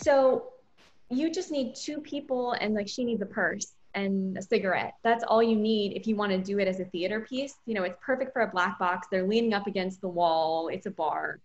So you just need two people, and like she needs a purse and a cigarette. That's all you need if you want to do it as a theater piece. You know, it's perfect for a black box. They're leaning up against the wall. It's a bar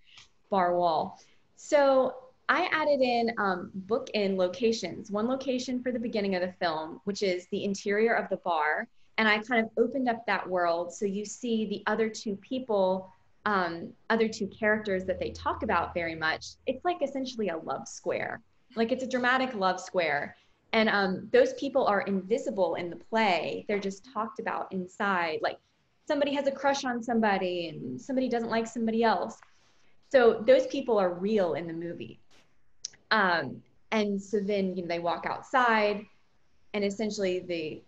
wall. So I added in book-in locations. One location for the beginning of the film, which is the interior of the bar. And I kind of opened up that world so you see the other two people, other two characters that they talk about very much. It's like essentially a love square. Like it's a dramatic love square. And those people are invisible in the play. They're just talked about inside. Like somebody has a crush on somebody and somebody doesn't like somebody else. So those people are real in the movie. And so then, you know, they walk outside, and essentially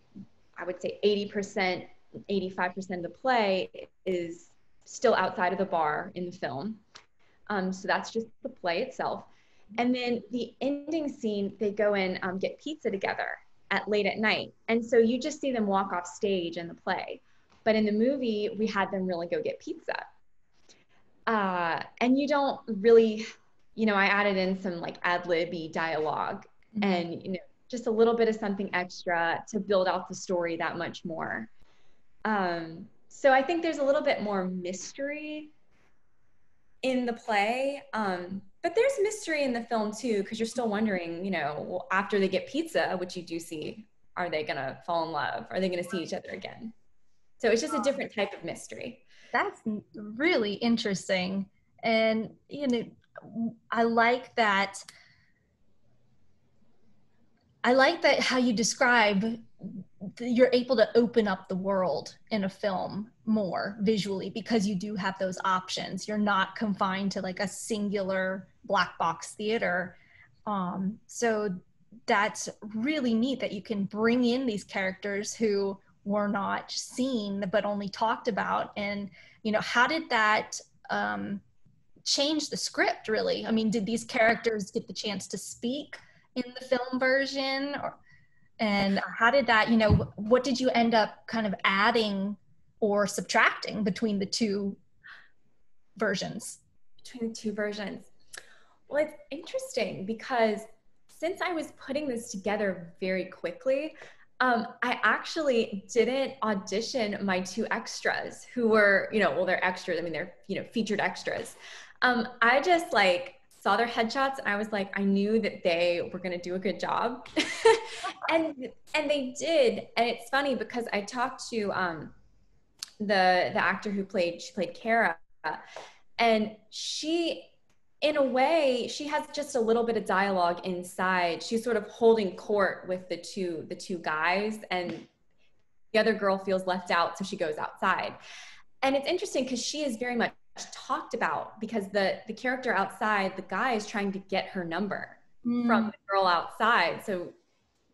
I would say 80%, 85% of the play is still outside of the bar in the film. So that's just the play itself. And then the ending scene, they go and get pizza together late at night. And so you just see them walk off stage in the play. But in the movie, we had them really go get pizza. And you don't really, you know, I added in some like ad-lib-y dialogue and, you know, just a little bit of something extra to build out the story that much more. So I think there's a little bit more mystery in the play. But there's mystery in the film too, because you're still wondering, you know, well, after they get pizza, which you do see, are they going to fall in love? Are they going to see each other again? So it's just a different type of mystery. That's really interesting. And, you know, I like that how you describe you're able to open up the world in a film more visually because you do have those options. You're not confined to like a singular black box theater. So that's really neat that you can bring in these characters who were not seen but only talked about. And, you know, how did that change the script really? I mean, did these characters get the chance to speak in the film version? And how did that, you know, what did you end up kind of adding or subtracting between the two versions? Between the two versions. Well, it's interesting because since I was putting this together very quickly, I actually didn't audition my two extras who were, you know, well, they're extras. I mean, they're, you know, featured extras. I just like saw their headshots and I was like, I knew that they were going to do a good job. and they did. And it's funny because I talked to the actor who played Kara, and she, in a way, she has just a little bit of dialogue inside. She's sort of holding court with the two guys, and the other girl feels left out, so she goes outside. And it's interesting because she is very much talked about because the character outside, the guy is trying to get her number from the girl outside. So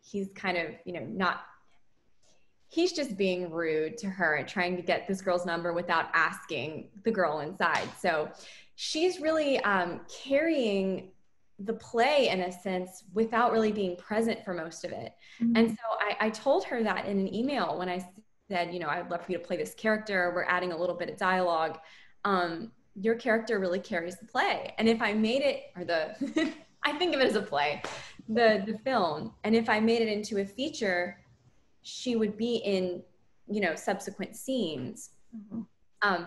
he's kind of, you know, he's just being rude to her and trying to get this girl's number without asking the girl inside. So she's really carrying the play in a sense without really being present for most of it. And so I told her that in an email when I said, you know, I'd love for you to play this character. We're adding a little bit of dialogue. Your character really carries the play. And if I made it, or I think of it as a play, the film, and if I made it into a feature, she would be in, you know, subsequent scenes,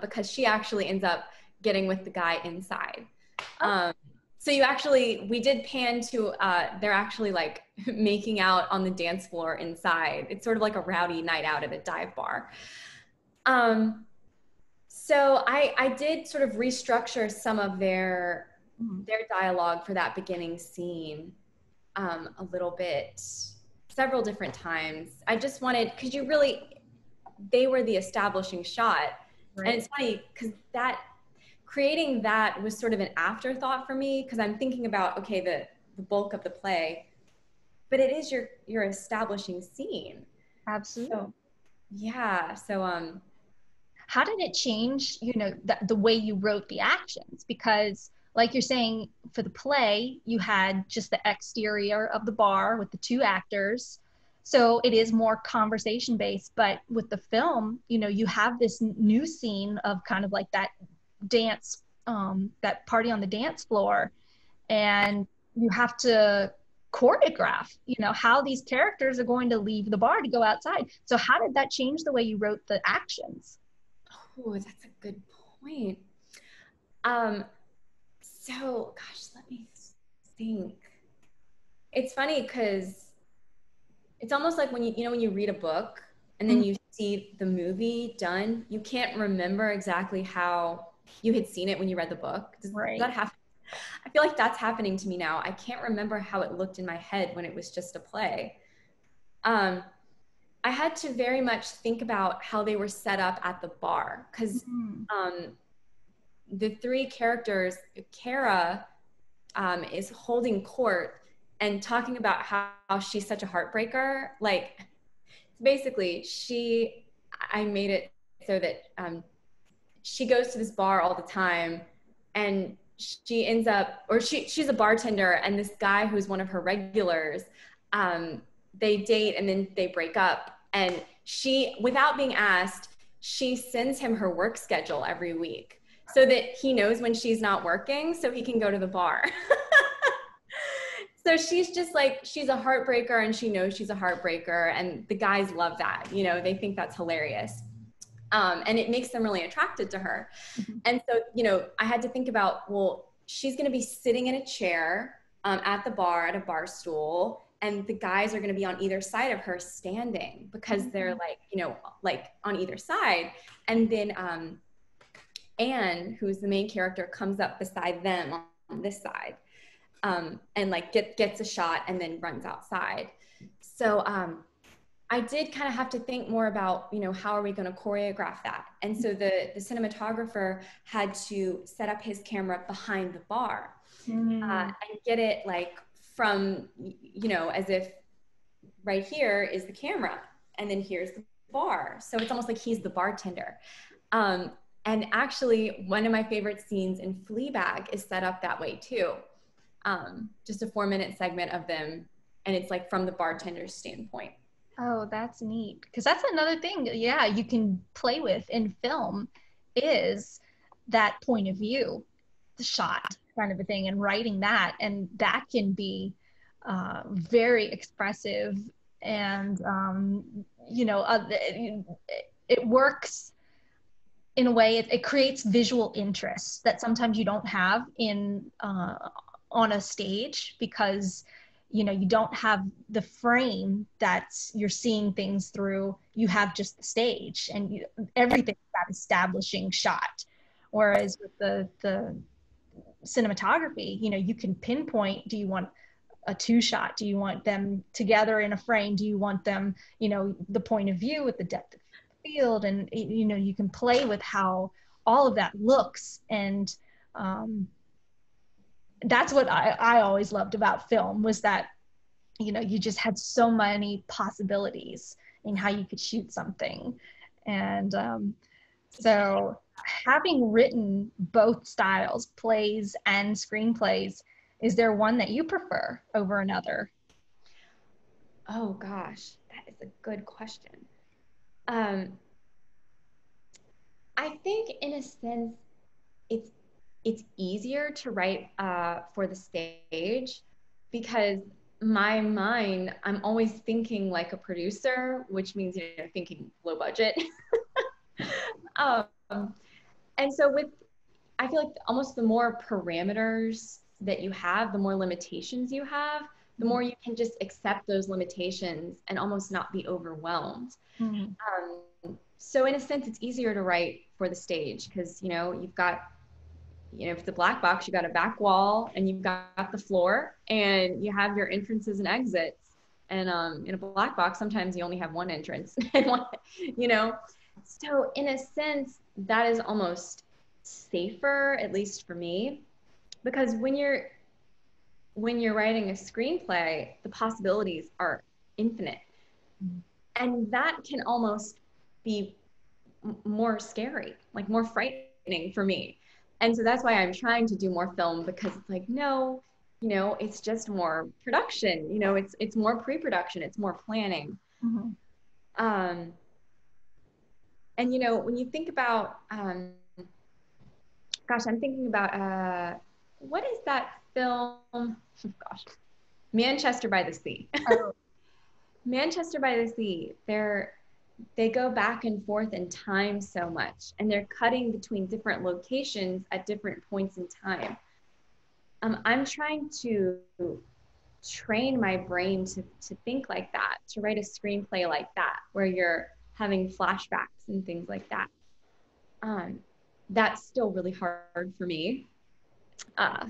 because she actually ends up getting with the guy inside. So we did pan to, they're actually like making out on the dance floor inside. It's sort of like a rowdy night out at a dive bar. So I did sort of restructure some of their dialogue for that beginning scene a little bit, several different times. I just wanted, because they were the establishing shot. Right. And it's funny because creating that was sort of an afterthought for me because I'm thinking about, okay, the bulk of the play, but it is your establishing scene. Absolutely. So, yeah. So, how did it change, you know, the way you wrote the actions? Because like you're saying, for the play, you had just the exterior of the bar with the two actors. So it is more conversation based, but with the film, you know, you have this new scene of kind of like that dance, that party on the dance floor. And you have to choreograph, you know, how these characters are going to leave the bar to go outside. So how did that change the way you wrote the actions? Oh, that's a good point. Um, so gosh, let me think. It's funny because it's almost like when when you read a book and then you see the movie done, you can't remember exactly how you had seen it when you read the book. Does Right. that happen? I feel like that's happening to me now. I can't remember how it looked in my head when it was just a play. Um, I had to very much think about how they were set up at the bar because the three characters, Kara is holding court and talking about how she's such a heartbreaker. Like basically, I made it so that she goes to this bar all the time and she ends up, or she's a bartender, and this guy who's one of her regulars, they date and then they break up. And she, without being asked, she sends him her work schedule every week so that he knows when she's not working so he can go to the bar. So she's just like, she's a heartbreaker and she knows she's a heartbreaker. And the guys love that, they think that's hilarious. And it makes them really attracted to her. Mm-hmm. And so, I had to think about, well, she's going to be sitting in a chair at the bar, at a bar stool, and the guys are going to be on either side of her standing because they're like on either side. And then Anne, who's the main character, comes up beside them on this side and like gets a shot and then runs outside. So I did kind of have to think more about, how are we going to choreograph that? And so the cinematographer had to set up his camera behind the bar and get it like from, as if right here is the camera and then here's the bar. So it's almost like he's the bartender. And actually, one of my favorite scenes in Fleabag is set up that way too. Just a 4-minute segment of them, and it's like from the bartender's standpoint. Oh, that's neat. Because that's another thing, yeah, you can play with in film is that point of view, the shot kind of a thing, and writing that. And that can be very expressive and, it works in a way, it creates visual interest that sometimes you don't have in on a stage because you don't have the frame that you're seeing things through. You have just the stage and everything's that establishing shot. Whereas with the cinematography, you can pinpoint, do you want a 2-shot? Do you want them together in a frame? Do you want them, the point of view with the depth of field? And, you can play with how all of that looks. And that's what I always loved about film was that, you just had so many possibilities in how you could shoot something. And so having written both styles, plays and screenplays, is there one that you prefer over another? Oh gosh, that is a good question. I think in a sense, it's easier to write for the stage because my mind, I'm always thinking like a producer, which means thinking low budget. And so I feel like almost the more parameters that you have, the more limitations you have, the more you can just accept those limitations and almost not be overwhelmed. So in a sense, it's easier to write for the stage because, you've got, if it's a black box, you got a back wall and you've got the floor and you have your entrances and exits. And in a black box, sometimes you only have one entrance and one, So in a sense, that is almost safer, at least for me, because when you're writing a screenplay, the possibilities are infinite. And that can almost be more scary, like more frightening for me. And so that's why I'm trying to do more film because it's like, no, it's just more production, it's more pre-production, it's more planning. And, when you think about, gosh, I'm thinking about, what is that film, gosh, Manchester by the Sea. Oh. Manchester by the Sea, they go back and forth in time so much, and they're cutting between different locations at different points in time. I'm trying to train my brain to think like that, to write a screenplay like that, where you're having flashbacks and things like that. That's still really hard for me. I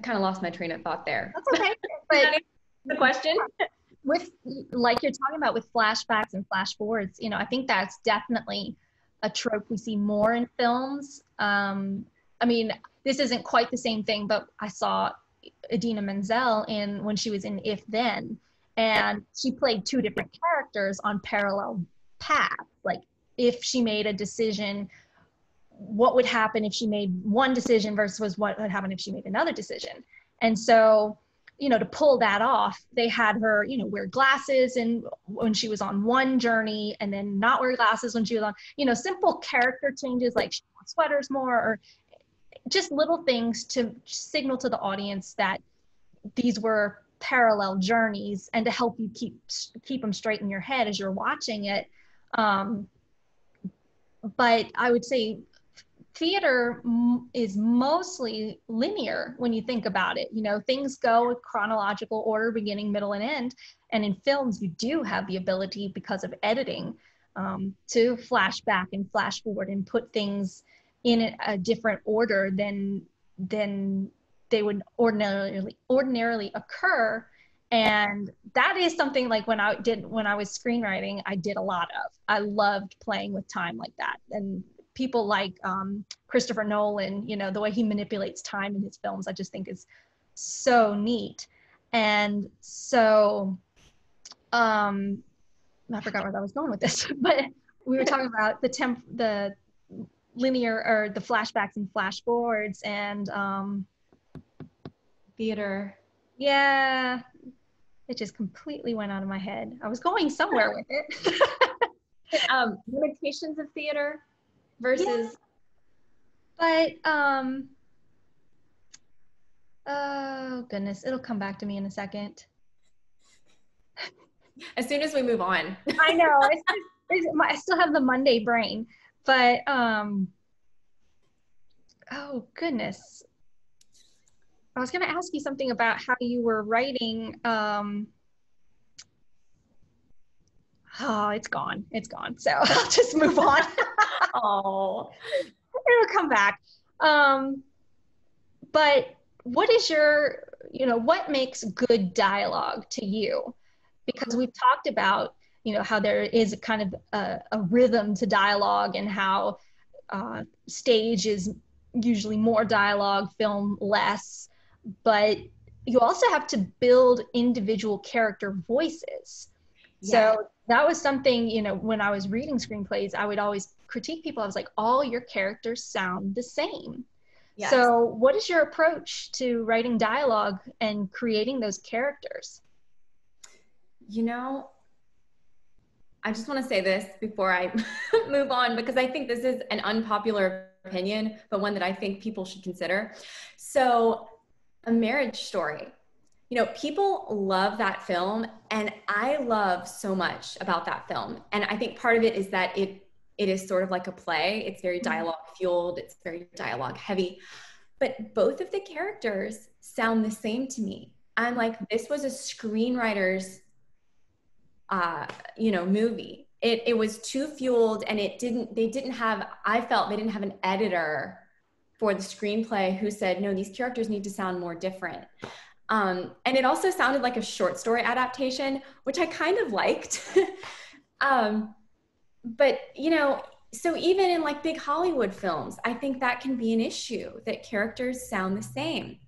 kind of lost my train of thought there. That's okay. But the question? With, like you're talking about with flashbacks and flash forwards, you know, I think that's definitely a trope we see more in films. I mean, this isn't quite the same thing, but I saw Idina Menzel when she was in If Then, and she played two different characters on parallel paths. Like, if she made a decision, what would happen if she made one decision versus what would happen if she made another decision. And so, you know, to pull that off, they had her, you know, wear glasses and when she was on one journey, and then not wear glasses when she was on, you know, simple character changes, like she wore sweaters more, or just little things to signal to the audience that these were parallel journeys, and to help you keep them straight in your head as you're watching it. But I would say theater is mostly linear when you think about it. You know, things go with chronological order, beginning, middle, and end. And in films, you do have the ability, because of editing, to flash back and flash forward and put things in a different order than they would ordinarily occur. And that is something, like when I was screenwriting, I did a lot of. I loved playing with time like that. And people like Christopher Nolan, you know, the way he manipulates time in his films, I just think is so neat. And so, I forgot where I was going with this, but we were talking about the linear, or the flashbacks and flash forwards, and theater. Yeah, it just completely went out of my head. I was going somewhere with it. Limitations of theater versus. Yeah. But oh goodness, it'll come back to me in a second. As soon as we move on. I know. I still have the Monday brain, but oh goodness. I was going to ask you something about how you were writing. Oh, it's gone. It's gone. So I'll just move on. Oh, it'll come back. But what is what makes good dialogue to you? Because we've talked about, you know, how there is a kind of a rhythm to dialogue, and how stage is usually more dialogue, film less. But you also have to build individual character voices. Yeah. So that was something, you know, when I was reading screenplays, I would always critique people. I was like, all your characters sound the same. Yes. So what is your approach to writing dialogue and creating those characters? You know, I just want to say this before I move on, because I think this is an unpopular opinion, but one that I think people should consider. So, A Marriage Story. You know, people love that film, and I love so much about that film. And I think part of it is that it is sort of like a play. It's very dialogue fueled. It's very dialogue heavy. But both of the characters sound the same to me. I'm like, this was a screenwriter's movie. It was too fueled, and I felt they didn't have an editor for the screenplay who said, no, these characters need to sound more different. And it also sounded like a short story adaptation, which I kind of liked. But, you know, so even in like big Hollywood films, I think that can be an issue, that characters sound the same.